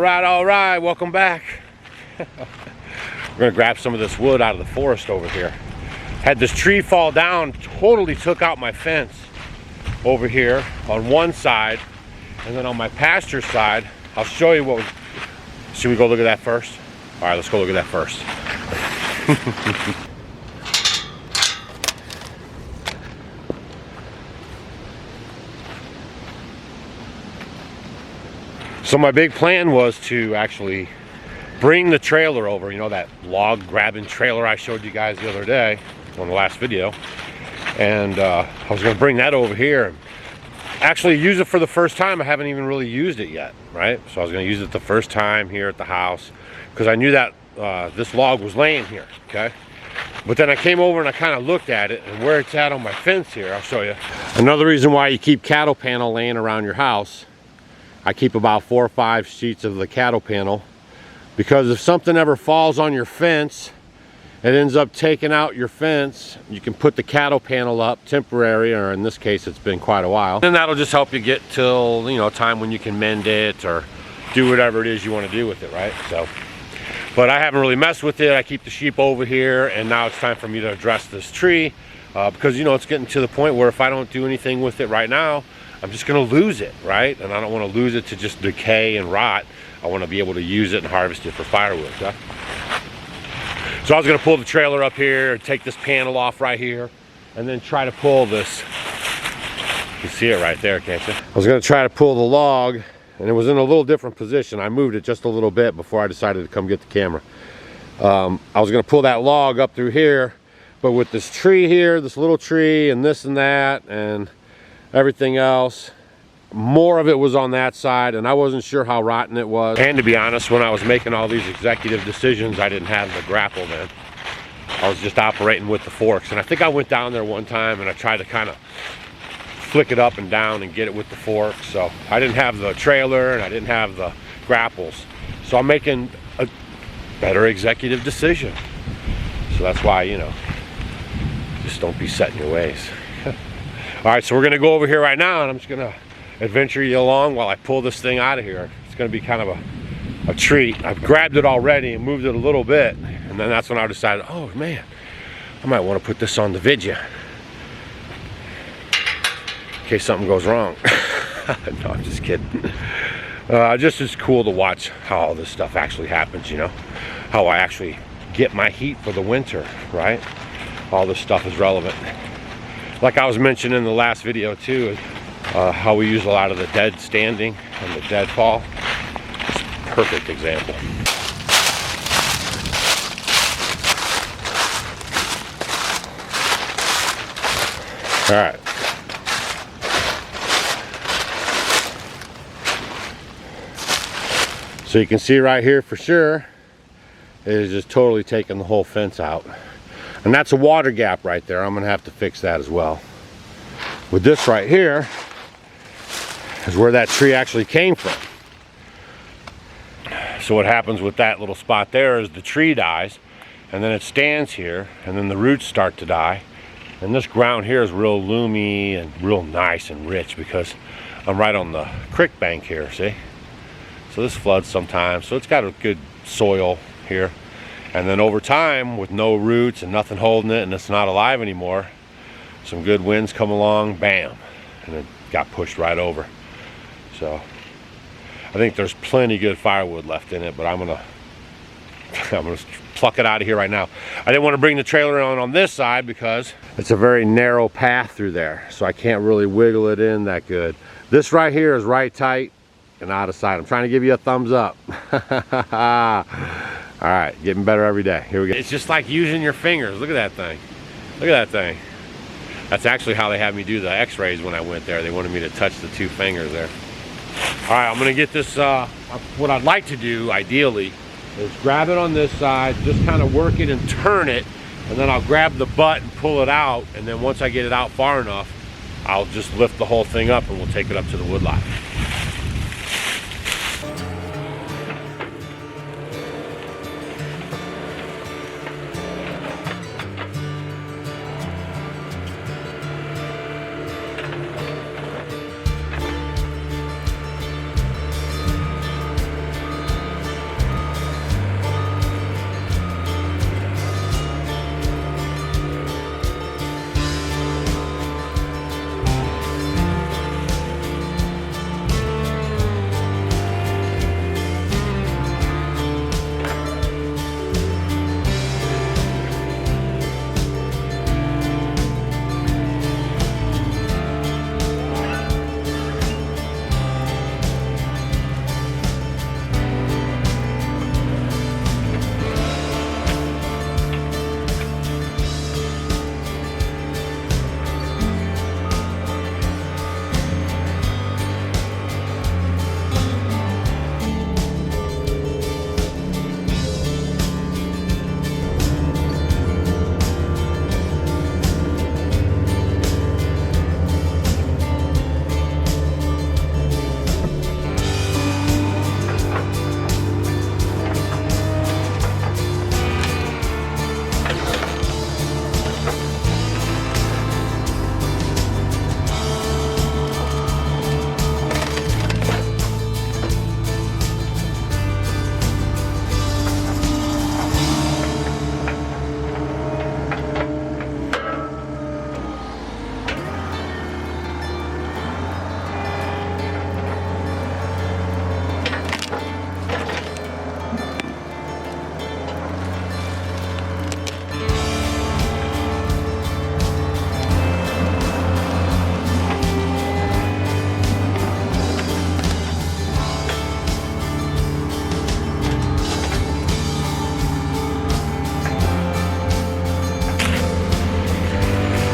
All right, welcome back. We're gonna grab some of this wood out of the forest over here. Had this tree fall down, totally took out my fence over here on one side, and then on my pasture side, I'll show you what was... Should we go look at that first? All right, let's go look at that first. So my big plan was to actually bring the trailer over, you know, that log grabbing trailer I showed you guys the other day on the last video. And I was going to bring that over here and actually use it for the first time. I haven't even really used it yet, right? So I was going to use it the first time here at the house because I knew that this log was laying here, okay? But then I came over and I kind of looked at it and where it's at on my fence here, I'll show you. Another reason why you keep cattle panel laying around your house, I keep about 4 or 5 sheets of the cattle panel, because if something ever falls on your fence, it ends up taking out your fence, you can put the cattle panel up temporary, or in this case it's been quite a while, and that'll just help you get till, you know, a time when you can mend it or do whatever it is you want to do with it, right? So, but I haven't really messed with it. I keep the sheep over here, and now it's time for me to address this tree because, you know, it's getting to the point where if I don't do anything with it right now, I'm just going to lose it, right? And I don't want to lose it to just decay and rot. I want to be able to use it and harvest it for firewood. Okay? So I was going to pull the trailer up here, take this panel off right here, and then try to pull this. You can see it right there, can't you? I was going to try to pull the log, and it was in a little different position. I moved it just a little bit before I decided to come get the camera. I was going to pull that log up through here, but with this tree here, this little tree, and this and that, and everything else, more of it was on that side, and I wasn't sure how rotten it was. And to be honest, when I was making all these executive decisions, I didn't have the grapple then. I was just operating with the forks, and I think I went down there one time and I tried to kind of flick it up and down and get it with the forks. So I didn't have the trailer and I didn't have the grapples, so I'm making a better executive decision. So that's why, you know, just don't be set in your ways. All right, so we're gonna go over here right now, and I'm just gonna adventure you along while I pull this thing out of here. It's gonna be kind of a treat. I've grabbed it already and moved it a little bit, and then that's when I decided, oh man, I might want to put this on the video in case something goes wrong. No, I'm just kidding. Just it's cool to watch how all this stuff actually happens, you know, how I actually get my heat for the winter, right? All this stuff is relevant. Like I was mentioning in the last video too, how we use a lot of the dead standing and the deadfall. It's a perfect example. All right. So you can see right here for sure, it is just totally taking the whole fence out. And that's a water gap right there. I'm gonna have to fix that as well. With this right here is where that tree actually came from. So what happens with that little spot there is the tree dies, and then it stands here, and then the roots start to die. And this ground here is real loomy and real nice and rich because I'm right on the creek bank here, see? So this floods sometimes, so it's got a good soil here. And then over time, with no roots and nothing holding it, and it's not alive anymore, some good winds come along, bam, and it got pushed right over. So I think there's plenty good firewood left in it, but I'm gonna pluck it out of here right now. I didn't want to bring the trailer on this side because it's a very narrow path through there, so I can't really wiggle it in that good. This right here is right tight and out of sight. I'm trying to give you a thumbs up. All right, getting better every day. Here we go. It's just like using your fingers. Look at that thing. Look at that thing. That's actually how they had me do the x-rays when I went there. They wanted me to touch the 2 fingers there. All right, I'm gonna get this, what I'd like to do, ideally, is grab it on this side, just kind of work it and turn it, and then I'll grab the butt and pull it out, and then once I get it out far enough, I'll just lift the whole thing up and we'll take it up to the woodlot.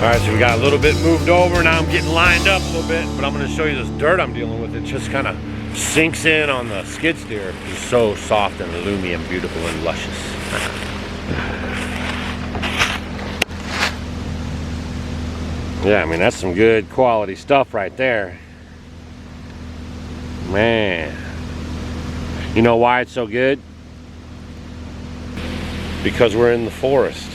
All right, so we got a little bit moved over. Now I'm getting lined up a little bit, but I'm gonna show you this dirt I'm dealing with. It just kind of sinks in on the skid steer. It's so soft and loomy and beautiful and luscious. Yeah, I mean, that's some good quality stuff right there. Man. You know why it's so good? Because we're in the forest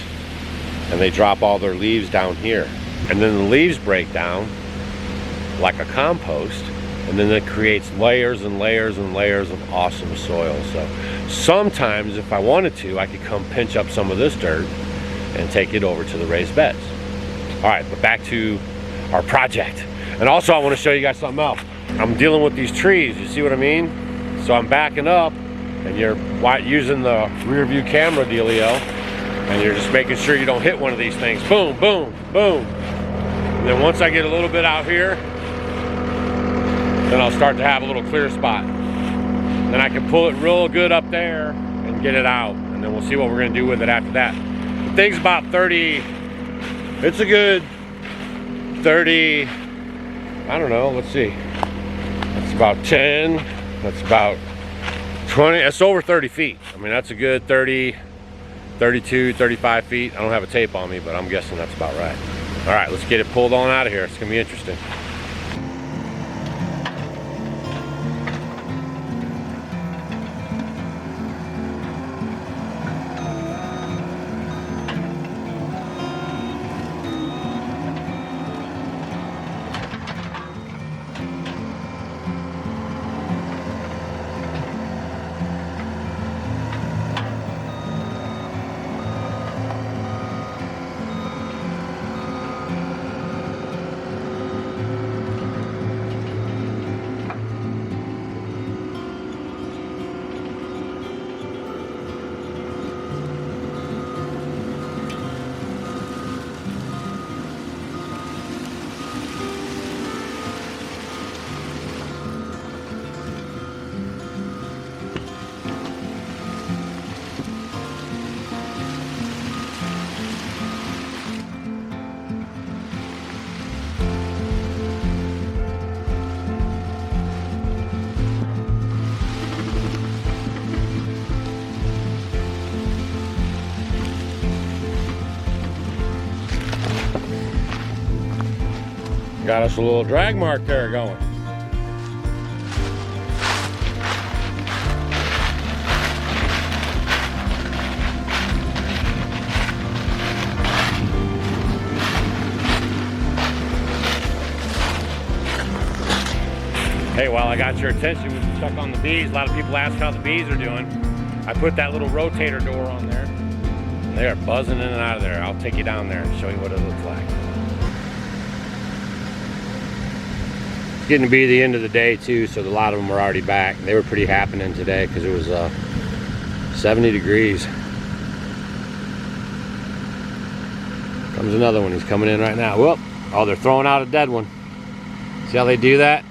and they drop all their leaves down here. And then the leaves break down like a compost, and then it creates layers and layers and layers of awesome soil. So sometimes if I wanted to, I could come pinch up some of this dirt and take it over to the raised beds. All right, but back to our project. And also I want to show you guys something else. I'm dealing with these trees, you see what I mean? So I'm backing up and you're using the rear view camera dealio, and you're just making sure you don't hit one of these things. Boom, boom, boom. And then once I get a little bit out here, then I'll start to have a little clear spot. Then I can pull it real good up there and get it out. And then we'll see what we're gonna do with it after that. The thing's about 30, it's a good 30, I don't know, let's see. That's about 10, that's about 20, it's over 30 feet. I mean, that's a good 30, 32, 35 feet. I don't have a tape on me, but I'm guessing that's about right. All right, let's get it pulled on out of here. It's gonna be interesting. Got us a little drag mark there going. Hey, while I got your attention, we can check on the bees. A lot of people ask how the bees are doing. I put that little rotator door on there. And they are buzzing in and out of there. I'll take you down there and show you what it looks like. Getting to be the end of the day too, so a lot of them are already back. They were pretty happening today because it was 70 degrees. Comes another one. He's coming in right now. Whoop! Oh, they're throwing out a dead one. See how they do that?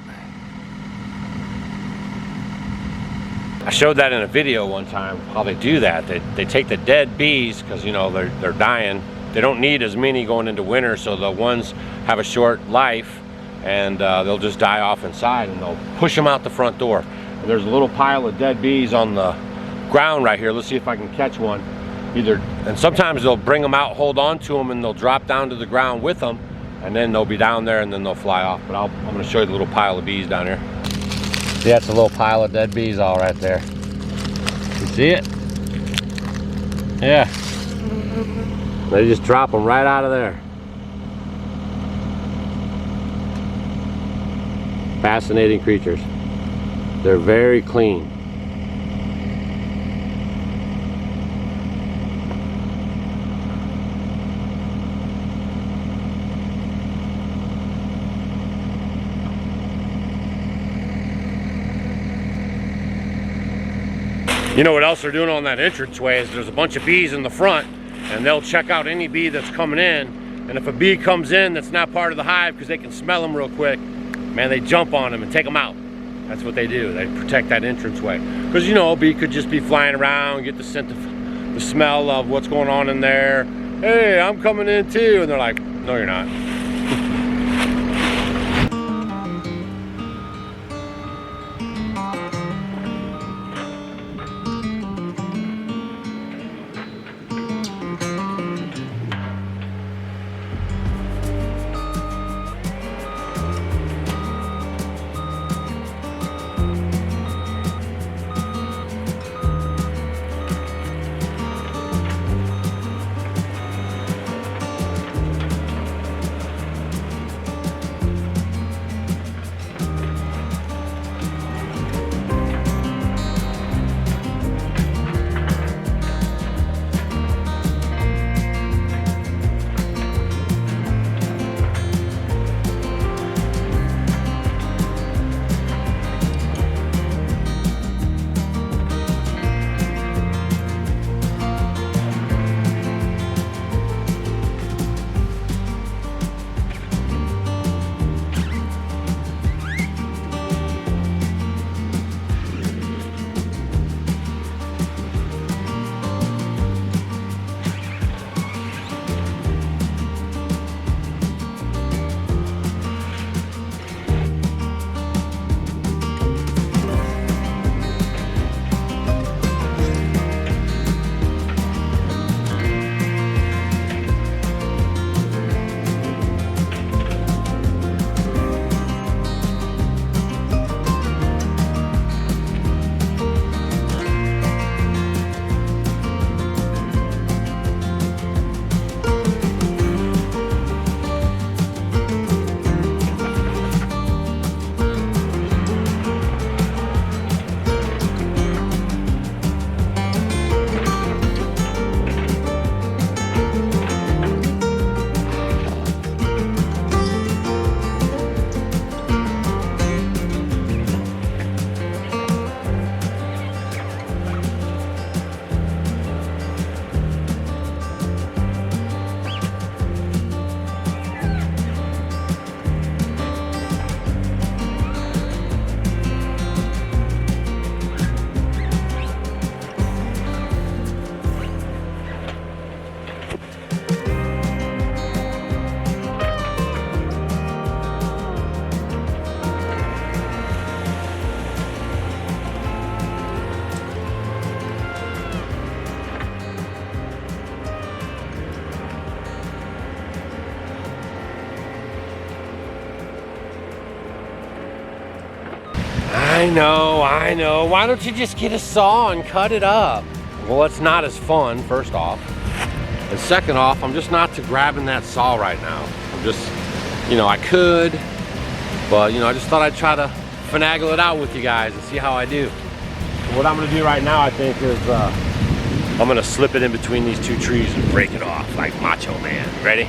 I showed that in a video one time, how they do that. They take the dead bees, because you know they're dying. They don't need as many going into winter, so the ones have a short life, and they'll just die off inside, and they'll push them out the front door. And there's a little pile of dead bees on the ground right here. Let's see if I can catch one. And sometimes they'll bring them out, hold on to them, and they'll drop down to the ground with them, and then they'll be down there, and then they'll fly off. But I'm going to show you the little pile of bees down here. See, that's a little pile of dead bees all right there. You see it? Yeah. They just drop them right out of there. Fascinating creatures. They're very clean. You know what else they're doing on that entranceway is there's a bunch of bees in the front, and they'll check out any bee that's coming in. And if a bee comes in that's not part of the hive, because they can smell them real quick, man, they jump on them and take them out. That's what they do. They protect that entranceway. Because, you know, a bee could just be flying around, get the scent of the smell of what's going on in there. Hey, I'm coming in too. And they're like, No, you're not. I know. Why don't you just get a saw and cut it up? Well, it's not as fun, first off. And second off, I'm just not to grabbing that saw right now. I'm just, you know, I could, but, you know, I just thought I'd try to finagle it out with you guys and see how I do. What I'm gonna do right now, I think, is I'm gonna slip it in between these two trees and break it off like Macho Man. Ready?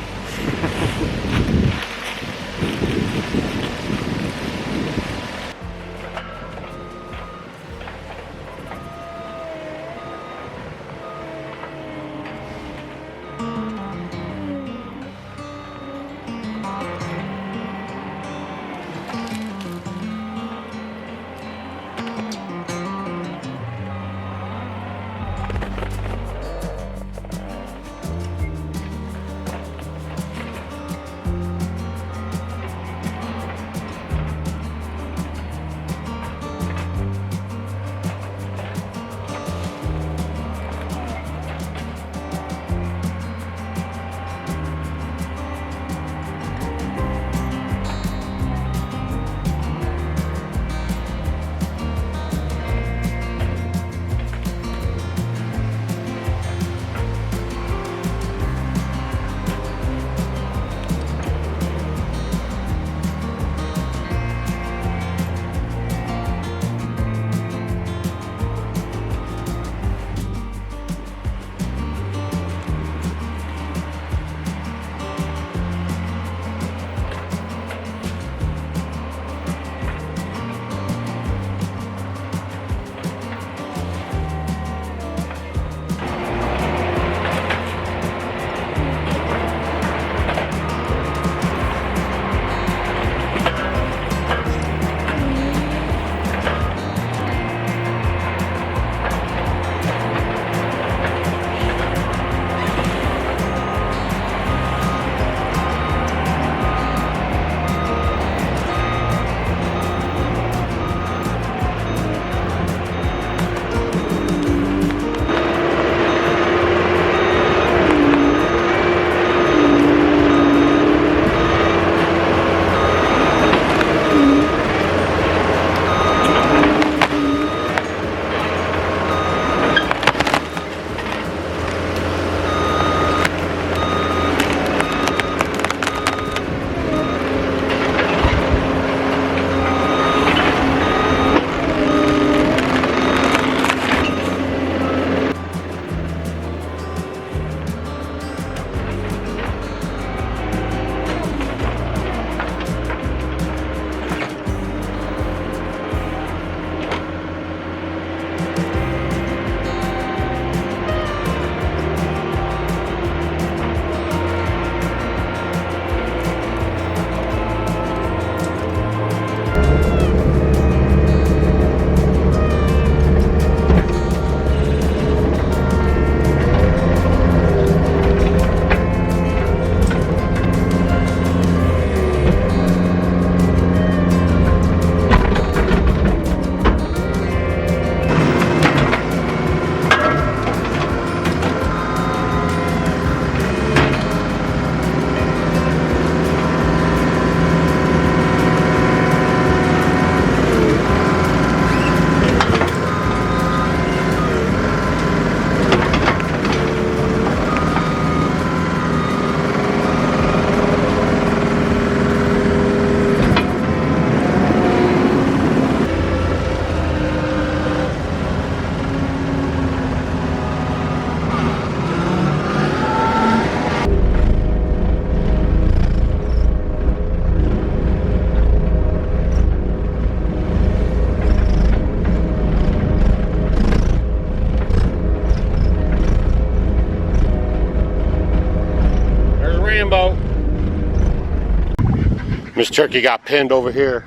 Miss Turkey got pinned over here.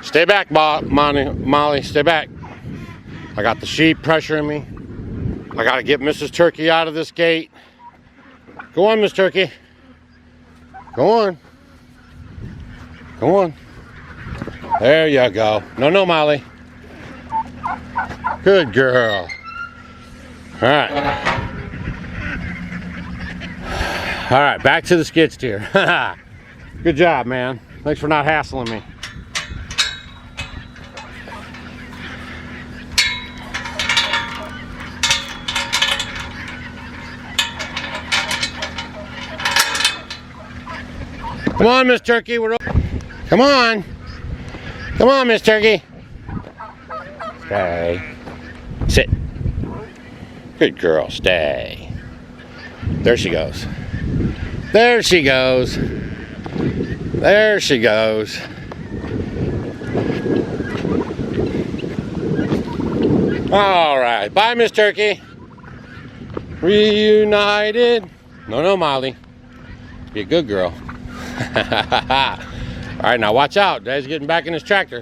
Stay back, Molly, stay back. I got the sheep pressuring me. I gotta get Mrs. Turkey out of this gate. Go on, Miss Turkey. Go on. Go on. There you go. No, Molly. Good girl. All right. All right, back to the skid steer. Good job, man. Thanks for not hassling me. Come on, Miss Turkey. Come on. Come on, Miss Turkey. Stay. Sit. Good girl. Stay. There she goes. There she goes. There she goes. All right. Bye, Miss Turkey. Reunited. No, Molly. Be a good girl. All right, now watch out. Dad's getting back in his tractor.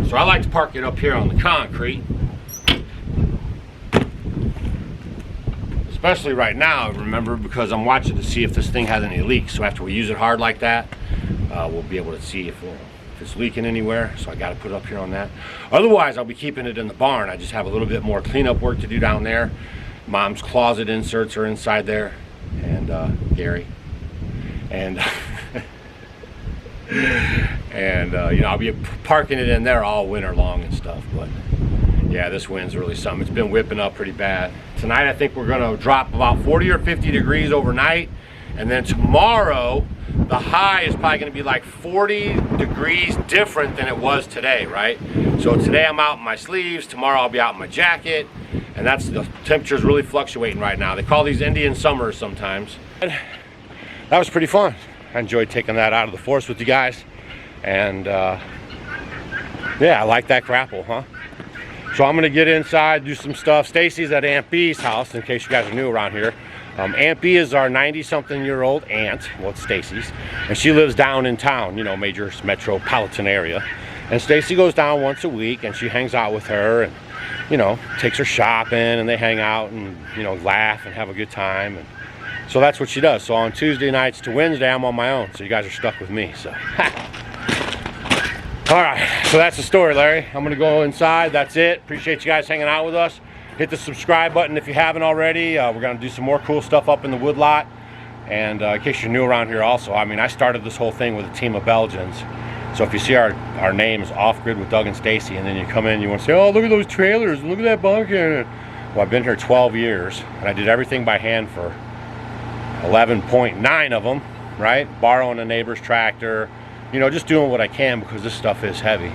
So I like to park it up here on the concrete. Especially right now, remember, because I'm watching to see if this thing has any leaks. So after we use it hard like that, we'll be able to see if it's leaking anywhere. So I got to put it up here on that. Otherwise, I'll be keeping it in the barn. I just have a little bit more cleanup work to do down there. Mom's closet inserts are inside there, and Gary, and and you know, I'll be parking it in there all winter long and stuff. But yeah, this wind's really something. It's been whipping up pretty bad. Tonight I think we're gonna drop about 40 or 50 degrees overnight, and then tomorrow the high is probably gonna be like 40 degrees different than it was today, right? So today I'm out in my sleeves, tomorrow I'll be out in my jacket, and that's the temperature's really fluctuating right now. They call these Indian summers sometimes. And that was pretty fun. I enjoyed taking that out of the forest with you guys, and yeah, I like that grapple, huh? So I'm gonna get inside, do some stuff. Stacy's at Aunt B's house, in case you guys are new around here. Aunt B is our 90-something-year-old aunt. Well, it's Stacy's, and she lives down in town, you know, major metropolitan area. And Stacy goes down once a week, and she hangs out with her, and you know, takes her shopping, and they hang out and, you know, laugh and have a good time. And so that's what she does. So on Tuesday nights to Wednesday, I'm on my own. So you guys are stuck with me. So, all right. So that's the story, Larry. I'm gonna go inside. That's it. Appreciate you guys hanging out with us. Hit the subscribe button if you haven't already. We're gonna do some more cool stuff up in the woodlot. And in case you're new around here, also, I mean, I started this whole thing with a team of Belgians. So if you see our names Off Grid with Doug and Stacy, and then you come in and you want to say, oh, look at those trailers, look at that bunker. Well, I've been here 12 years, and I did everything by hand for 11.9 of them, right? Borrowing a neighbor's tractor, you know, just doing what I can because this stuff is heavy.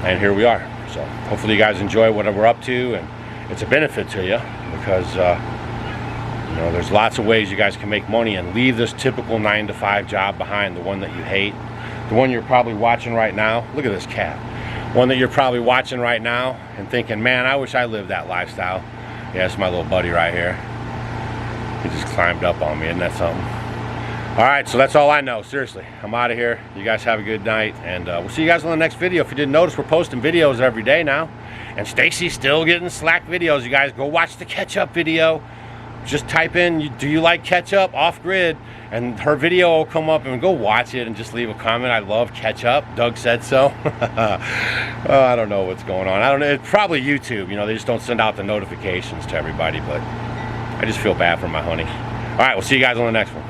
And here we are. So hopefully you guys enjoy what we're up to, and it's a benefit to you because, you know, there's lots of ways you guys can make money and leave this typical 9-to-5 job behind, the one that you hate. The one you're probably watching right now. Look at this cat. One that you're probably watching right now and thinking, man, I wish I lived that lifestyle. Yeah, it's my little buddy right here. He just climbed up on me, isn't that something? All right, so that's all I know. Seriously, I'm out of here. You guys have a good night, and we'll see you guys on the next video. If you didn't notice, we're posting videos every day now, and Stacy's still getting Slack videos. You guys go watch the catch-up video. Just type in, do you like ketchup, Off Grid, and her video will come up, and go watch it and just leave a comment. I love ketchup. Doug said so. Oh, I don't know what's going on. I don't know. It's probably YouTube. You know, they just don't send out the notifications to everybody, but I just feel bad for my honey. All right, we'll see you guys on the next one.